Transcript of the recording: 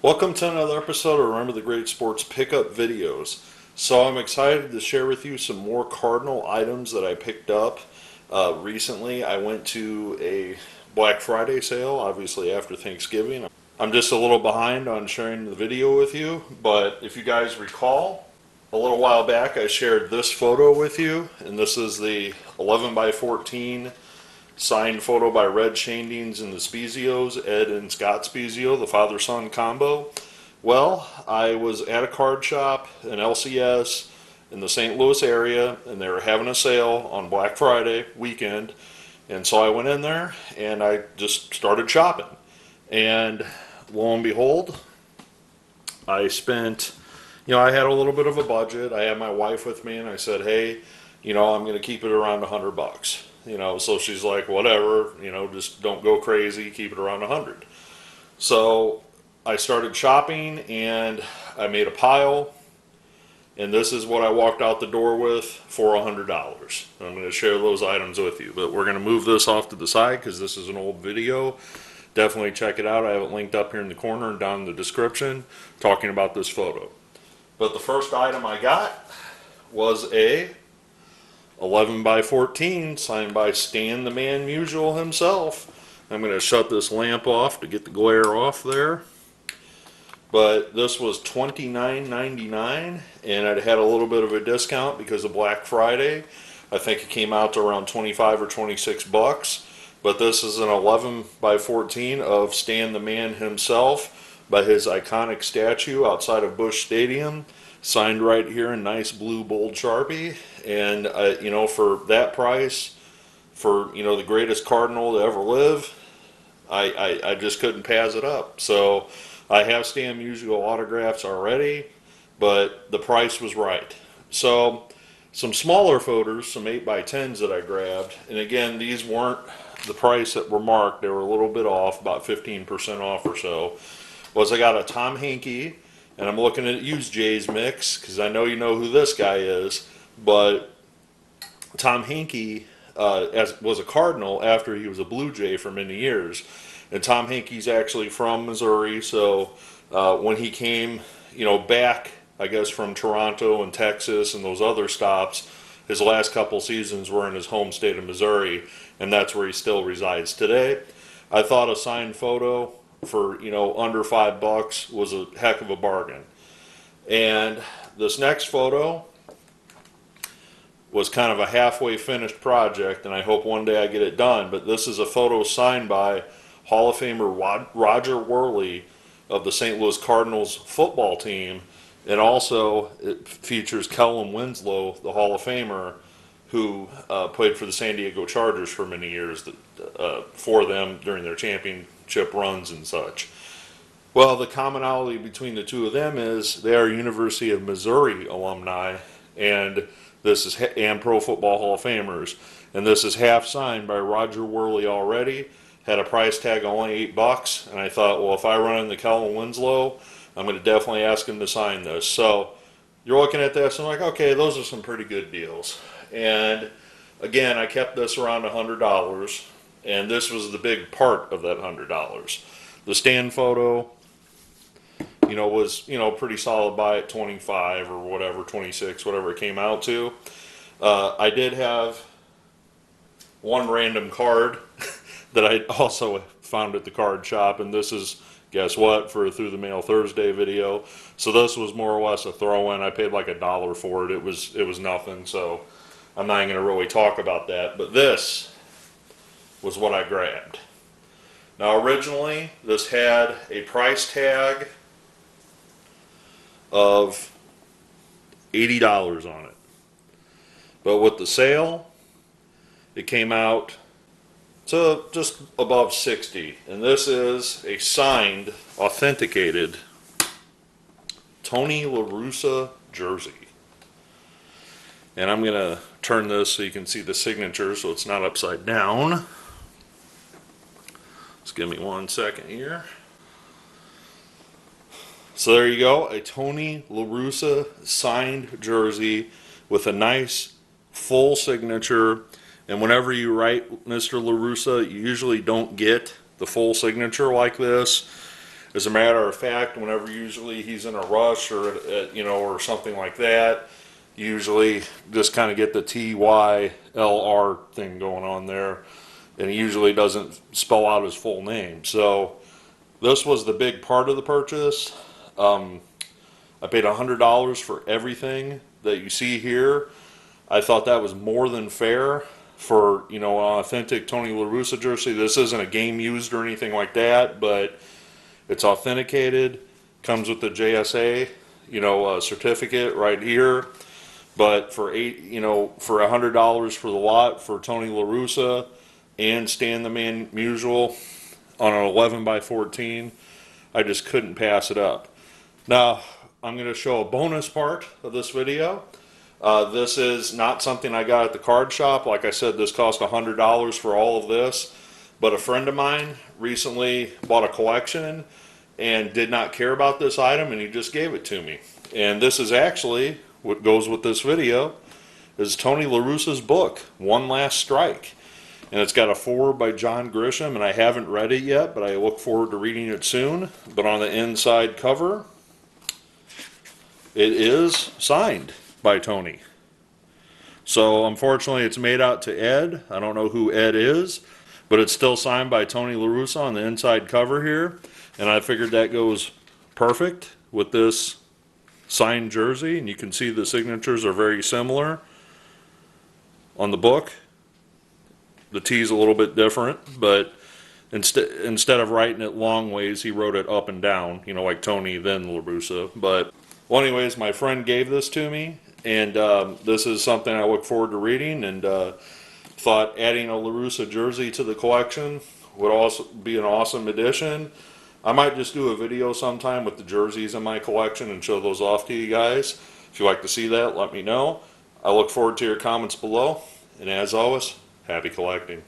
Welcome to another episode of Remember the Great Sports Pickup Videos. So I'm excited to share with you some more Cardinal items that I picked up recently. I went to a Black Friday sale, obviously after Thanksgiving. I'm just a little behind on sharing the video with you, but if you guys recall, a little while back I shared this photo with you, and this is the 11 by 14 signed photo by Red Shandings and the Spezios, Ed and Scott Spezio, the father-son combo. Well, I was at a card shop, an LCS, in the St. Louis area, and they were having a sale on Black Friday weekend. And so I went in there and I just started shopping. And lo and behold, I spent, I had a little bit of a budget. I had my wife with me and I said, hey, I'm going to keep it around $100. So she's like, whatever, just don't go crazy, keep it around 100. So I started shopping and I made a pile, and this is what I walked out the door with for $100. I'm going to share those items with you, but we're going to move this off to the side because this is an old video. Definitely check it out. I have it linked up here in the corner and down in the description talking about this photo. But the first item I got was a 11 by 14 signed by Stan the Man Musial himself. I'm going to shut this lamp off to get the glare off there. But this was $29.99 and it had a little bit of a discount because of Black Friday. I think it came out to around 25 or 26 bucks. But this is an 11 by 14 of Stan the Man himself by his iconic statue outside of Busch Stadium. Signed right here in nice blue bold Sharpie, and for that price, for the greatest Cardinal to ever live, I just couldn't pass it up. So I have Stan Musial autographs already, but the price was right. So some smaller photos, some 8x10s that I grabbed, and again these weren't the price that were marked; they were a little bit off, about 15% off or so. Was I got a Tom Henke. And I'm looking at used Jay's mix because I know you know who this guy is. But Tom Henke was a Cardinal after he was a Blue Jay for many years. And Tom Henke's actually from Missouri. So when he came, back, I guess, from Toronto and Texas and those other stops, his last couple seasons were in his home state of Missouri. And that's where he still resides today. I thought a signed photo for under $5 was a heck of a bargain. And this next photo was kind of a halfway finished project, and I hope one day I get it done. But this is a photo signed by Hall of Famer Roger Worley of the St. Louis Cardinals football team, and also it features Kellen Winslow, the Hall of Famer, who played for the San Diego Chargers for many years for them during their championship runs and such. Well, the commonality between the two of them is they are University of Missouri alumni, and Pro Football Hall of Famers, and this is half signed by Roger Worley already. Had a price tag of only $8, and I thought, well, if I run into Kellen Winslow, I'm going to definitely ask him to sign this. So you're looking at this and like, okay, those are some pretty good deals. And again, I kept this around $100, and this was the big part of that $100. The stand photo, was pretty solid buy at 25 or whatever, 26, whatever it came out to. I did have one random card that I also found at the card shop, and this is, guess what, for a Through the Mail Thursday video. So this was more or less a throw-in. I paid like $1 for it. It was nothing, so I'm not even going to really talk about that. But this was what I grabbed. Now originally, this had a price tag of $80 on it. But with the sale, it came out to just above $60. And this is a signed, authenticated Tony La Russa jersey. And I'm going to turn this so you can see the signature so it's not upside down. Just give me 1 second here. So there you go, a Tony La Russa signed jersey with a nice full signature. And whenever you write Mr. La Russa, you usually don't get the full signature like this. As a matter of fact, whenever usually he's in a rush or or something like that, usually just kind of get the TYLR thing going on there, and he usually doesn't spell out his full name. So this was the big part of the purchase. I paid $100 for everything that you see here. I thought that was more than fair for, an authentic Tony La Russa jersey. This isn't a game used or anything like that, but it's authenticated, comes with the JSA, certificate right here. But for for $100 for the lot for Tony La Russa and Stan the Man Musial on an 11 by 14, I just couldn't pass it up. Now, I'm going to show a bonus part of this video. This is not something I got at the card shop. Like I said, this cost $100 for all of this. But a friend of mine recently bought a collection and did not care about this item, and he just gave it to me. And this is actually what goes with this video, is Tony La Russa's book, One Last Strike. And it's got a foreword by John Grisham, and I haven't read it yet, but I look forward to reading it soon. But on the inside cover, it is signed by Tony. So unfortunately it's made out to Ed. I don't know who Ed is, but it's still signed by Tony La Russa on the inside cover here. And I figured that goes perfect with this signed jersey. And you can see the signatures are very similar on the book. The T's a little bit different, but instead of writing it long ways, he wrote it up and down, like Tony then La Russa. But well, anyways, my friend gave this to me, and this is something I look forward to reading, and thought adding a La Russa jersey to the collection would also be an awesome addition. I might just do a video sometime with the jerseys in my collection and show those off to you guys. If you'd like to see that, let me know. I look forward to your comments below, and as always, happy collecting.